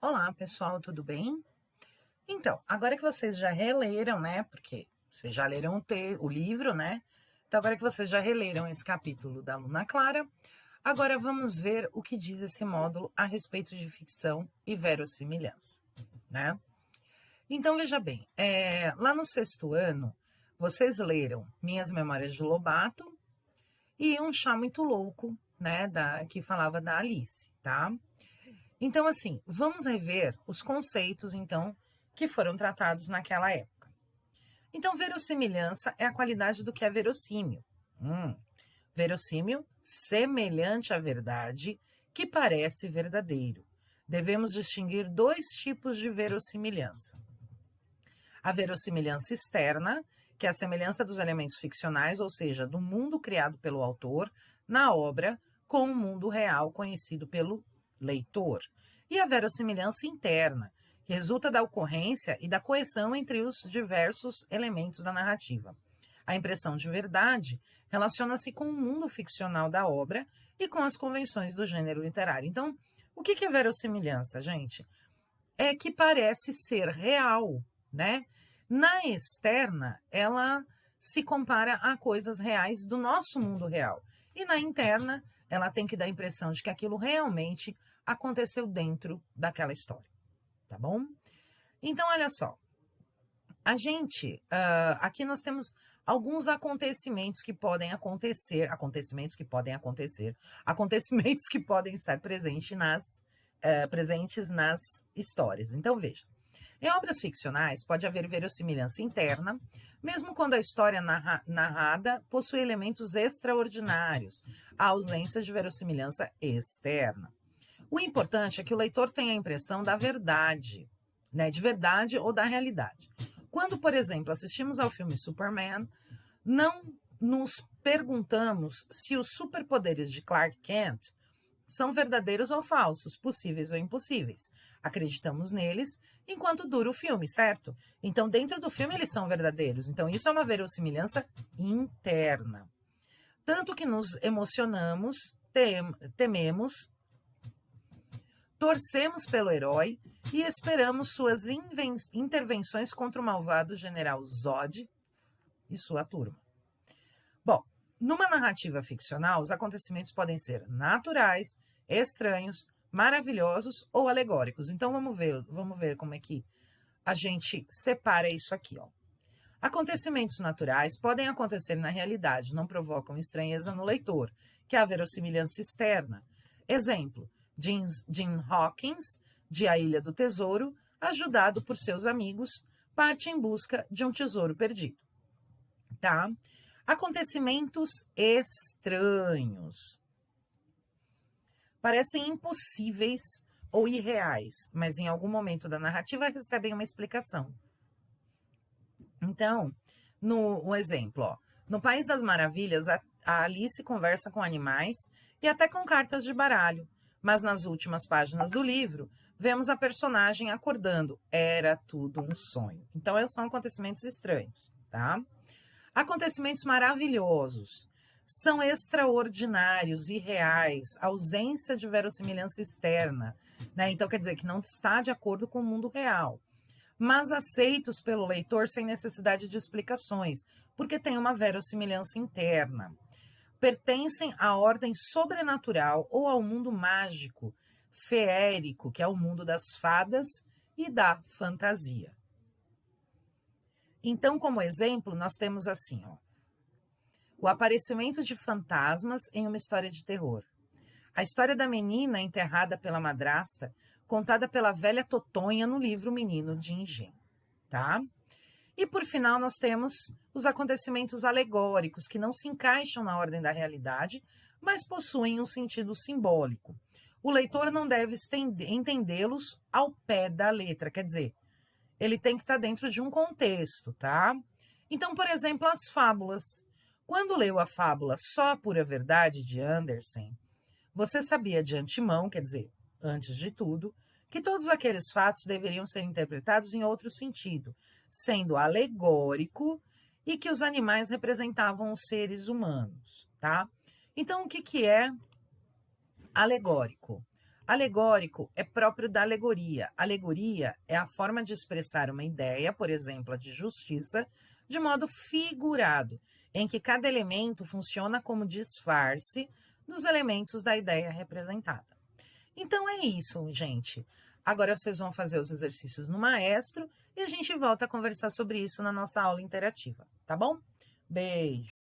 Olá, pessoal, tudo bem? Então, agora que vocês já releram, né? Porque vocês já leram o livro, né? Então, agora que vocês já releram esse capítulo da Luna Clara, agora vamos ver o que diz esse módulo a respeito de ficção e verossimilhança, né? Então, veja bem, lá no sexto ano, vocês leram Minhas Memórias de Lobato e Um Chá Muito Louco, né? Que falava da Alice, tá? Então, assim, vamos rever os conceitos, então, que foram tratados naquela época. Então, verossimilhança é a qualidade do que é verossímil. Verossímil, semelhante à verdade, que parece verdadeiro. Devemos distinguir dois tipos de verossimilhança. A verossimilhança externa, que é a semelhança dos elementos ficcionais, ou seja, do mundo criado pelo autor, na obra, com o mundo real conhecido pelo leitor. E a verossimilhança interna, que resulta da ocorrência e da coesão entre os diversos elementos da narrativa. A impressão de verdade relaciona-se com o mundo ficcional da obra e com as convenções do gênero literário. Então, o que é verossimilhança, gente? É que parece ser real, né? Na externa, ela se compara a coisas reais do nosso mundo real. E na interna, ela tem que dar a impressão de que aquilo realmente aconteceu dentro daquela história, tá bom? Então, olha só. Aqui nós temos alguns acontecimentos que podem acontecer, acontecimentos que podem estar presentes nas histórias. Então, veja. Em obras ficcionais, pode haver verossimilhança interna, mesmo quando a história narrada possui elementos extraordinários, a ausência de verossimilhança externa. O importante é que o leitor tenha a impressão da verdade, né, de verdade ou da realidade. Quando, por exemplo, assistimos ao filme Superman, não nos perguntamos se os superpoderes de Clark Kent são verdadeiros ou falsos, possíveis ou impossíveis. Acreditamos neles enquanto dura o filme, certo? Então, dentro do filme, eles são verdadeiros. Então, isso é uma verossimilhança interna. Tanto que nos emocionamos, tememos, torcemos pelo herói e esperamos suas intervenções contra o malvado general Zod e sua turma. Bom, numa narrativa ficcional, os acontecimentos podem ser naturais, estranhos, maravilhosos ou alegóricos. Então, vamos ver como é que a gente separa isso aqui, ó. Acontecimentos naturais podem acontecer na realidade, não provocam estranheza no leitor, que é a verossimilhança externa. Exemplo, Jim Hawkins, de A Ilha do Tesouro, ajudado por seus amigos, parte em busca de um tesouro perdido. Tá? Acontecimentos estranhos. Parecem impossíveis ou irreais, mas em algum momento da narrativa recebem uma explicação. Então, no exemplo, ó, no País das Maravilhas, a Alice conversa com animais e até com cartas de baralho, mas nas últimas páginas do livro, vemos a personagem acordando. Era tudo um sonho. Então, são acontecimentos estranhos, tá? Acontecimentos maravilhosos. São extraordinários, irreais, ausência de verossimilhança externa, né? Então, quer dizer que não está de acordo com o mundo real, mas aceitos pelo leitor sem necessidade de explicações, porque tem uma verossimilhança interna. Pertencem à ordem sobrenatural ou ao mundo mágico, feérico, que é o mundo das fadas e da fantasia. Então, como exemplo, nós temos assim, ó, o aparecimento de fantasmas em uma história de terror. A história da menina enterrada pela madrasta, contada pela velha Totonha no livro Menino de Engenho, tá? E por final nós temos os acontecimentos alegóricos, que não se encaixam na ordem da realidade, mas possuem um sentido simbólico. O leitor não deve entendê-los ao pé da letra, quer dizer, ele tem que estar dentro de um contexto, tá? Então, por exemplo, as fábulas. Quando leu a fábula Só a Pura Verdade, de Andersen, você sabia de antemão, quer dizer, antes de tudo, que todos aqueles fatos deveriam ser interpretados em outro sentido, sendo alegórico e que os animais representavam os seres humanos, tá? Então, o que é alegórico? Alegórico é próprio da alegoria. Alegoria é a forma de expressar uma ideia, por exemplo, a de justiça, de modo figurado, em que cada elemento funciona como disfarce dos elementos da ideia representada. Então é isso, gente. Agora vocês vão fazer os exercícios no Maestro e a gente volta a conversar sobre isso na nossa aula interativa, tá bom? Beijo!